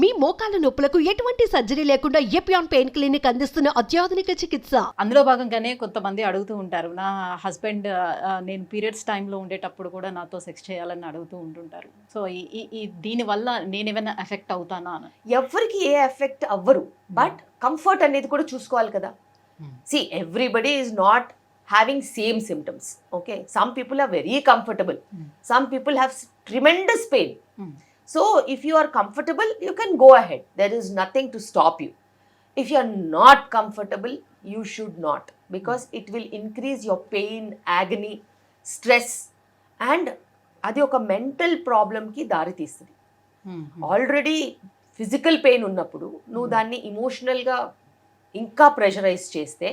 మీ మోకాల నొప్పులకు ఎటువంటి సర్జరీ లేకుండా ఎపియాన్ పెయిన్ క్లినిక్ అందిస్తున్న అత్యాధునిక చికిత్స. అందులో భాగంగానే కొంతమంది అడుగుతూ ఉంటారు, నా హస్బెండ్ నేను పీరియడ్స్ టైంలో ఉండేటప్పుడు కూడా నాతో సెక్స్ చేయాలని అడుగుతూ ఉంటుంటారు. సో దీనివల్ల నేను ఏమైనా ఎఫెక్ట్ అవుతానా అని. ఎవరికి ఏ ఎఫెక్ట్ అవ్వరు, బట్ కంఫర్ట్ అనేది కూడా చూసుకోవాలి కదా. See everybody is not having same symptoms. Okay, some people are very comfortable, some people have tremendous pain. So if you are comfortable, you can go ahead. There is nothing to stop you. If you are not comfortable, you should not, because it will increase your pain, agony, stress, and అది ఒక mental ప్రాబ్లమ్కి దారి తీస్తుంది. Already physical pain ఉన్నప్పుడు నువ్వు దాన్ని ఇమోషనల్గా ఇంకా pressurize చేస్తే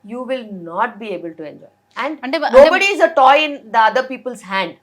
you will not be able to enjoy. And nobody is a toy in the other people's hand.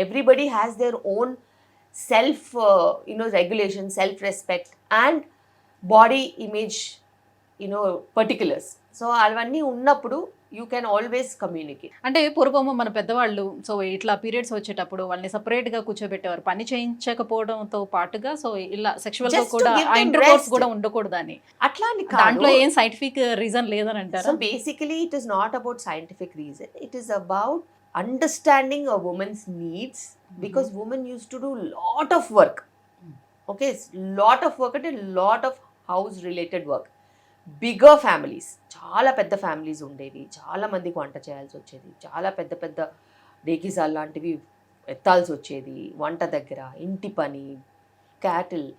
Everybody has their own self regulation, self respect, and body image particulars. So అవన్నీ ఉన్నప్పుడు you can always communicate. అంటే పూర్వము మన పెద్దవాళ్ళు so ఇట్లా periods వచ్చేటప్పుడు వాళ్ళని సపరేట్గా కూర్చోబెట్టేవారు, పని చేయించకపోవడంతో పాటుగా. సో ఇలా సెక్షువల్ గా కూడా ఇంటర్కోర్స్ కూడా ఉండకూడదని. అట్లా దాంట్లో ఏం సైంటిఫిక్ రీజన్ లేదని అంటారు. So basically it is not about scientific reason, it is about understanding a woman's needs, because women used to do lot of work. Okay, lot of work and a lot of house related work. Bigger families, చాలా పెద్ద families ఉండేవి, చాలా మందికి వంట చేయాల్సి వచ్చేది, చాలా పెద్ద పెద్ద డేకిసాల్ లాంటివి ఎత్తాల్సి వచ్చేది, వంట దగ్గర ఇంటి పని, క్యాటిల్,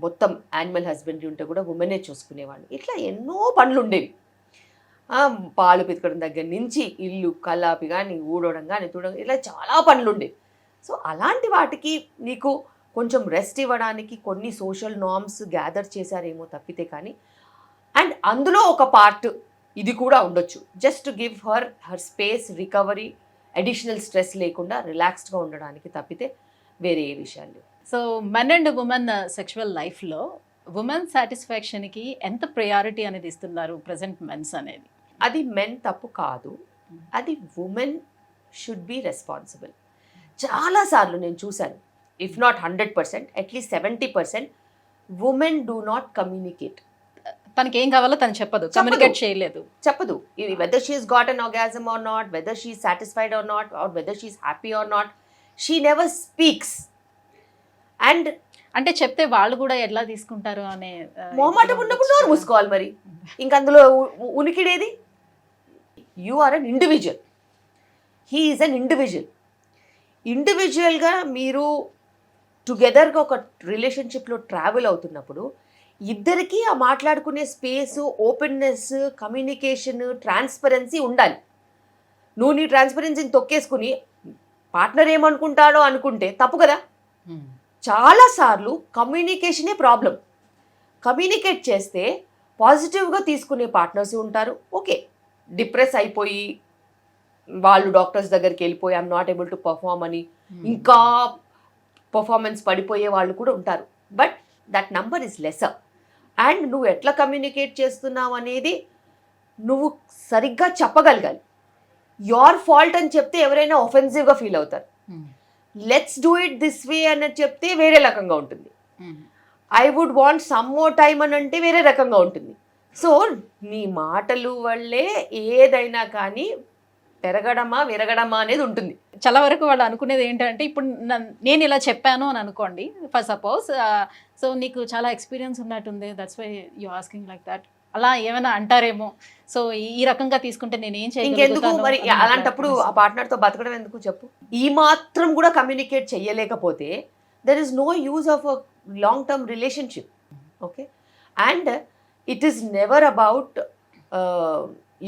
మొత్తం యానిమల్ హస్బెండరీ ఉంటే కూడా ఉమెనే చూసుకునేవాళ్ళు. ఇట్లా ఎన్నో పనులు ఉండేవి. పాలు పితకడం దగ్గర నుంచి ఇల్లు కల్లాపి కానీ ఊడవడం కానీ తుడడం, ఇలా చాలా పనులు ఉండేవి. సో అలాంటి వాటికి నీకు కొంచెం రెస్ట్ ఇవ్వడానికి కొన్ని సోషల్ నార్మ్స్ గ్యాదర్ చేశారేమో తప్పితే కానీ, అండ్ అందులో ఒక పార్ట్ ఇది కూడా ఉండొచ్చు, just give her space, recovery, additional stress లేకుండా రిలాక్స్డ్గా ఉండడానికి తప్పితే వేరే ఏ విషయాలు లేవు. So men and women sexual లైఫ్లో ఉమెన్ సాటిస్ఫాక్షన్కి ఎంత ప్రయారిటీ అనేది ఇస్తున్నారు ప్రజెంట్ మెన్స్ అనేది? అది మెన్ తప్పు కాదు, అది ఉమెన్ షుడ్ బి రెస్పాన్సిబుల్. చాలాసార్లు నేను చూశాను, if not 100%, at least 70% women do not communicate. తనకి ఏం కావాలో తను కమ్యూనికేట్ చేయలేదు, చెప్పదు. Whether she is got an orgasm or not, whether she is satisfied or not, or whether she is happy or not, she never speaks. And అంటే చెప్తే వాళ్ళు కూడా ఎట్లా తీసుకుంటారు అనే మొహమాటం ఉన్నప్పుడు నోరు మూసుకోవాలి. మరి ఇంక అందులో ఉనికిడేది? You are an individual, he is an individual. ఇండివిజువల్గా మీరు టుగెదర్గా ఒక రిలేషన్షిప్లో ట్రావెల్ అవుతున్నప్పుడు ఇద్దరికీ ఆ మాట్లాడుకునే స్పేసు, ఓపెన్నెస్, కమ్యూనికేషన్, ట్రాన్స్పరెన్సీ ఉండాలి. నువ్వు నీ ట్రాన్స్పరెన్సీని తొక్కేసుకుని పార్ట్నర్ ఏమనుకుంటాడో అనుకుంటే తప్పు కదా. చాలాసార్లు కమ్యూనికేషనే ప్రాబ్లం. కమ్యూనికేట్ చేస్తే పాజిటివ్గా తీసుకునే పార్ట్నర్స్ ఉంటారు. ఓకే, డిప్రెస్ అయిపోయి వాళ్ళు డాక్టర్స్ దగ్గరికి వెళ్ళిపోయి I'm not able to perform అని ఇంకా పర్ఫార్మెన్స్ పడిపోయే వాళ్ళు కూడా ఉంటారు. But that number is lesser. And నువ్వు ఎట్లా కమ్యూనికేట్ చేస్తున్నావు అనేది నువ్వు సరిగ్గా చెప్పగలగాలి. యోర్ ఫాల్ట్ అని చెప్తే ఎవరైనా ఒఫెన్సివ్గా ఫీల్ అవుతారు. Let's do it this way అని చెప్తే వేరే రకంగా ఉంటుంది. I would want some more time అని అంటే వేరే రకంగా ఉంటుంది. సో నీ మాటలు వల్లే ఏదైనా కానీ పెరగడమా విరగడమా అనేది ఉంటుంది. చాలా వరకు వాళ్ళు అనుకునేది ఏంటంటే, ఇప్పుడు నేను ఇలా చెప్పాను అని అనుకోండి ఫర్ సపోజ్, సో నీకు చాలా ఎక్స్పీరియన్స్ ఉన్నట్టుంది, that's why you asking like that, అలా ఏమైనా అంటారేమో. సో ఈ రకంగా తీసుకుంటే నేను ఏం ఇంకెందుకు మరి అలాంటప్పుడు ఆ పార్ట్నర్తో బతకడం ఎందుకు చెప్పు. ఈ మాత్రం కూడా కమ్యూనికేట్ చెయ్యలేకపోతే there is no use of a long term relationship. Okay, and it is never about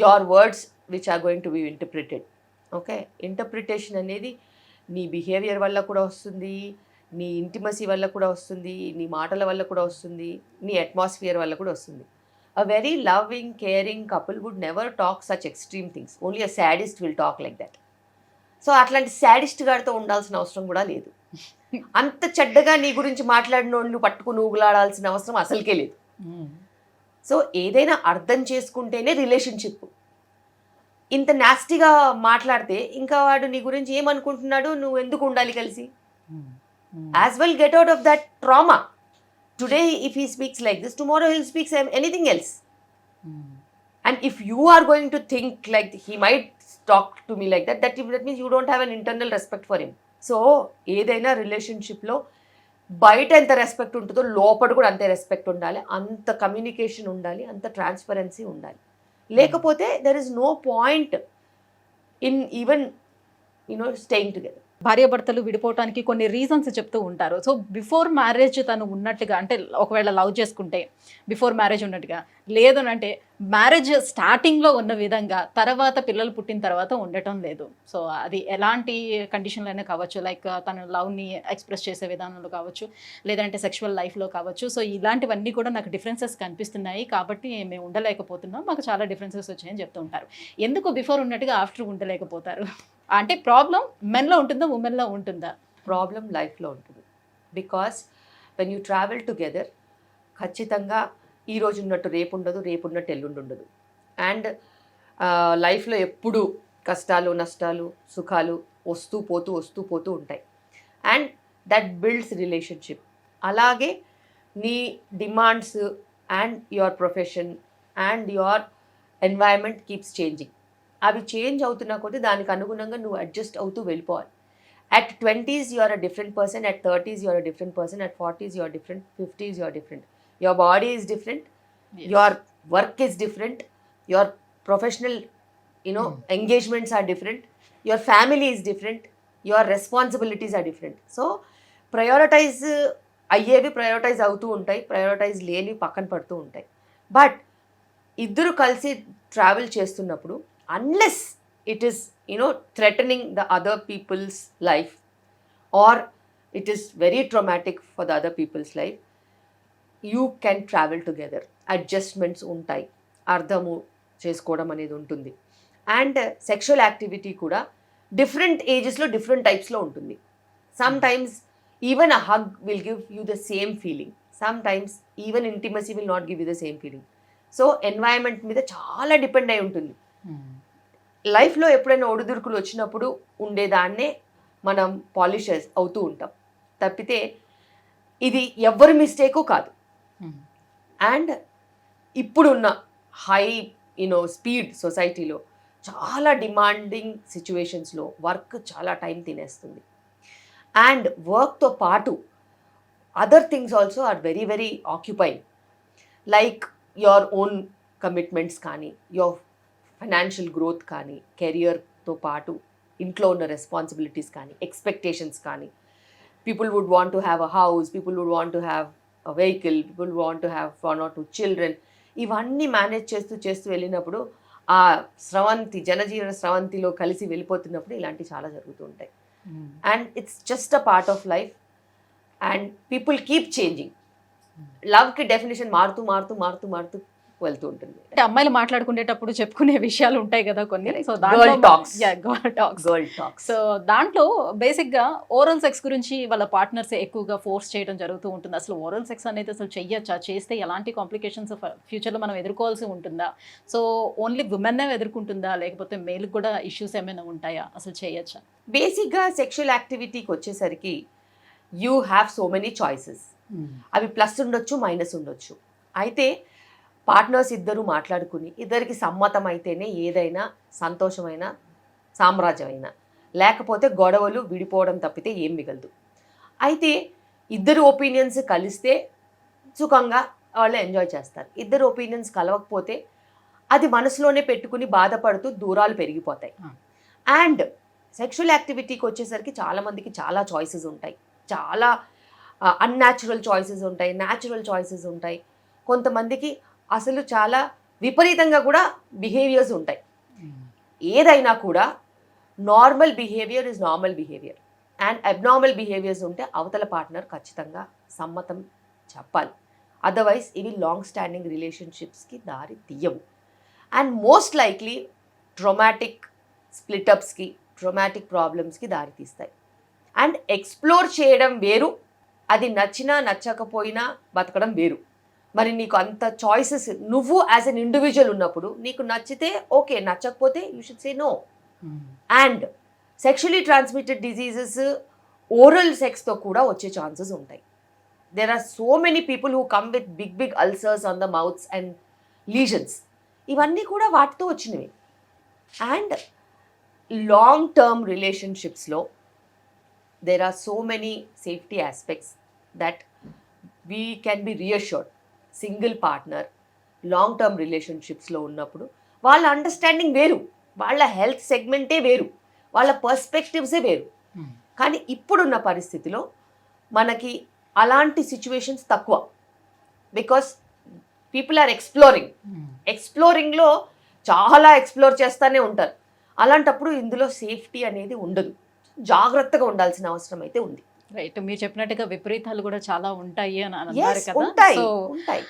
your words which are going to be interpreted. Okay, interpretation అనేది నీ బిహేవియర్ వల్ల కూడా వస్తుంది, నీ ఇంటిమసీ వల్ల కూడా వస్తుంది, నీ మాటల వల్ల కూడా వస్తుంది, నీ అట్మాస్ఫియర్ వల్ల కూడా వస్తుంది. A very loving, caring couple would never talk such extreme things. Only a sadist will talk like that. So అట్లాంటి సాడిస్ట్ గారితో ఉండాల్సిన అవసరం కూడా లేదు. అంత చెడ్డగా నీ గురించి మాట్లాడిన వాళ్ళు పట్టుకుని ఊగులాడాల్సిన అవసరం అసలుకే లేదు. సో ఏదైనా అర్థం చేసుకుంటేనే రిలేషన్షిప్. ఇంత నాస్టీగా మాట్లాడితే ఇంకా వాడు నీ గురించి ఏమనుకుంటున్నాడు, నువ్వు ఎందుకు ఉండాలి కలిసి? As well get out of that trauma. Today, if he speaks like this, tomorrow he'll speak anything else. And if you are going to think like he might talk to me like that, that means you don't have an internal respect for him. So, ఏదైనా రిలేషన్షిప్లో బయట ఎంత respect ఉంటుందో లోపల కూడా అంతే respect ఉండాలి, అంత కమ్యూనికేషన్ ఉండాలి, అంత ట్రాన్స్పరెన్సీ ఉండాలి. లేకపోతే there is no point in even staying together. భార్యాభర్తలు విడిపోవటానికి కొన్ని రీజన్స్ చెప్తూ ఉంటారు. సో బిఫోర్ మ్యారేజ్ తను ఉన్నట్టుగా, అంటే ఒకవేళ లవ్ చేసుకుంటే బిఫోర్ మ్యారేజ్ ఉన్నట్టుగా, లేదు అంటే మ్యారేజ్ స్టార్టింగ్లో ఉన్న విధంగా తర్వాత పిల్లలు పుట్టిన తర్వాత ఉండటం లేదు. సో అది ఎలాంటి కండిషన్లో అయినా కావచ్చు, లైక్ తను లవ్ని ఎక్స్ప్రెస్ చేసే విధానంలో కావచ్చు, లేదంటే సెక్షువల్ లైఫ్లో కావచ్చు. సో ఇలాంటివన్నీ కూడా నాకు డిఫరెన్సెస్ కనిపిస్తున్నాయి, కాబట్టి మేము ఉండలేకపోతున్నాం, మాకు చాలా డిఫరెన్సెస్ వచ్చాయని చెప్తూ ఉంటారు. ఎందుకు బిఫోర్ ఉన్నట్టుగా ఆఫ్టర్ ఉండలేకపోతారు? అంటే ప్రాబ్లం మెన్లో ఉంటుందా, ఉమెన్లో ఉంటుందా? ప్రాబ్లం లైఫ్లో ఉంటుంది. Because when you travel together ఖచ్చితంగా ఈ రోజు ఉన్నట్టు రేపు ఉండదు, రేపు ఉన్నట్టు ఎల్లుండి ఉండదు. అండ్ లైఫ్లో ఎప్పుడు కష్టాలు నష్టాలు సుఖాలు వస్తూ పోతూ ఉంటాయి. And that builds relationship. అలాగే నీ demands and your profession and your environment keeps changing. అవి చేంజ్ అవుతున్నా కొద్దీ దానికి అనుగుణంగా నువ్వు అడ్జస్ట్ అవుతూ వెళ్ళిపోవాలి. At 20s you are a different person, at 30s you are a different person, at 40s you are different, 50s you are different. Your body is different, yes. Your work is different, your professional engagements are different, your family is different, your responsibilities are different. So prioritize అయ్యేవి prioritise అవుతూ ఉంటాయి, prioritise లేని పక్కన పడుతూ ఉంటాయి. But ఇద్దరు కలిసి travel చేస్తున్నప్పుడు unless it is threatening the other people's life or it is very traumatic for the other people's life, you can travel together. Adjustments ఉంటాయి, అర్థము చేసుకోవడం అనేది ఉంటుంది. అండ్ సెక్షువల్ యాక్టివిటీ కూడా డిఫరెంట్ ఏజెస్లో డిఫరెంట్ టైప్స్లో ఉంటుంది. Some times even a hug will give you the same feeling, some times even intimacy will not give you the same feeling. So environment మీద చాలా depend అయి ఉంటుంది. లైఫ్లో ఎప్పుడైనా ఒడిదుడుకులు వచ్చినప్పుడు ఉండేదాన్నే మనం పాలిష్ అవుతూ ఉంటాం తప్పితే ఇది ఎవరి మిస్టేకు కాదు. అండ్ ఇప్పుడున్న హై స్పీడ్ సొసైటీలో చాలా డిమాండింగ్ సిచ్యువేషన్స్లో వర్క్ చాలా టైం తినేస్తుంది. అండ్ వర్క్తో పాటు other things also are very very occupying, like your own commitments కానీ, యువర్ ఫైనాన్షియల్ గ్రోత్ కానీ, కెరియర్తో పాటు ఇంట్లో ఉన్న రెస్పాన్సిబిలిటీస్ కానీ, ఎక్స్పెక్టేషన్స్ కానీ. People would want to have a house, people would want to have a vehicle, people want to have 1 or 2 children. ఇవన్నీ manage చేస్తూ వెళ్ళినప్పుడు ఆ జనజీవన స్రవంతిలో కలిసి వెళ్ళిపోతున్నప్పుడు ఇలాంటివి చాలా జరుగుతూ ఉంటాయి. And it's just a part of life and people keep changing. లవ్కి డెఫినేషన్ మారుతూ వెళ్తూ ఉంటుంది. అంటే అమ్మాయిలు మాట్లాడుకునేటప్పుడు చెప్పుకునే విషయాలు ఉంటాయి కదా కొన్ని. So girl talks. సో దాంట్లో బేసిక్గా ఓరల్ సెక్స్ గురించి వాళ్ళ పార్ట్నర్స్ ఎక్కువగా ఫోర్స్ చేయడం జరుగుతూ ఉంటుంది. అసలు ఓరల్ సెక్స్ అనేది అసలు చెయ్యొచ్చా, చేస్తే ఎలాంటి కాంప్లికేషన్స్ ఫ్యూచర్లో మనం ఎదుర్కోవాల్సి ఉంటుందా? సో ఓన్లీ ఉమెన్నే ఎదుర్కొంటుందా, లేకపోతే మేల్కి కూడా ఇష్యూస్ ఏమైనా ఉంటాయా, అసలు చేయొచ్చా? బేసిక్గా సెక్షువల్ యాక్టివిటీకి వచ్చేసరికి you have so many choices. అవి ప్లస్ ఉండొచ్చు, మైనస్ ఉండొచ్చు. అయితే పార్ట్నర్స్ ఇద్దరు మాట్లాడుకుని ఇద్దరికి సమ్మతం అయితేనే ఏదైనా సంతోషమైన సామ్రాజ్యమైన, లేకపోతే గొడవలు విడిపోవడం తప్పితే ఏం మిగలదు. అయితే ఇద్దరు ఒపీనియన్స్ కలిస్తే సుఖంగా వాళ్ళు ఎంజాయ్ చేస్తారు. ఇద్దరు ఒపీనియన్స్ కలవకపోతే అది మనసులోనే పెట్టుకుని బాధపడుతూ దూరాలు పెరిగిపోతాయి. అండ్ సెక్షువల్ యాక్టివిటీకి వచ్చేసరికి చాలామందికి చాలా చాయిసెస్ ఉంటాయి, చాలా అన్యాచురల్ చాయిసెస్ ఉంటాయి, న్యాచురల్ చాయిసెస్ ఉంటాయి. కొంతమందికి అసలు చాలా విపరీతంగా కూడా బిహేవియర్స్ ఉంటాయి. ఏదైనా కూడా normal behaviour is normal behaviour and abnormal behaviours ఉంటే అవతల పార్ట్నర్ ఖచ్చితంగా సమ్మతం చెప్పాలి. అదర్వైజ్ ఇవి లాంగ్ స్టాండింగ్ రిలేషన్షిప్స్కి దారి తీయవు. అండ్ మోస్ట్ లైక్లీ ట్రొమాటిక్ స్ప్లిటప్స్కి, ట్రొమాటిక్ ప్రాబ్లమ్స్కి దారి తీస్తాయి. అండ్ ఎక్స్ప్లోర్ చేయడం వేరు, అది నచ్చినా నచ్చకపోయినా బతకడం వేరు. మరి నీకు అంత చాయిసెస్ నువ్వు యాజ్ అన్ ఇండివిజువల్ ఉన్నప్పుడు నీకు నచ్చితే ఓకే, నచ్చకపోతే you should say no. And sexually transmitted diseases oral సెక్స్తో కూడా వచ్చే ఛాన్సెస్ ఉంటాయి. there are so many people who come with big ulcers on the mouths and lesions. ఇవన్నీ కూడా వాటితో వచ్చినవి. అండ్ లాంగ్ టర్మ్ రిలేషన్షిప్స్లో there are so many safety aspects that we can be reassured. Single partner long term రిలేషన్షిప్స్లో ఉన్నప్పుడు వాళ్ళ understanding వేరు, వాళ్ళ హెల్త్ సెగ్మెంటే వేరు, వాళ్ళ పర్స్పెక్టివ్సే వేరు. కానీ ఇప్పుడున్న పరిస్థితిలో మనకి అలాంటి సిచ్యువేషన్స్ తక్కువ. బికాస్ పీపుల్ ఆర్ ఎక్స్ప్లోరింగ్లో చాలా ఎక్స్ప్లోర్ చేస్తూనే ఉంటారు. అలాంటప్పుడు ఇందులో సేఫ్టీ అనేది ఉండదు. జాగ్రత్తగా ఉండాల్సిన అవసరం అయితే ఉంది. రైట్, మీరు చెప్పినట్టుగా విపరీతాలు కూడా చాలా ఉంటాయి అని Yes, అన్నారు కదా. ఉంటాయి సో ఉంటాయి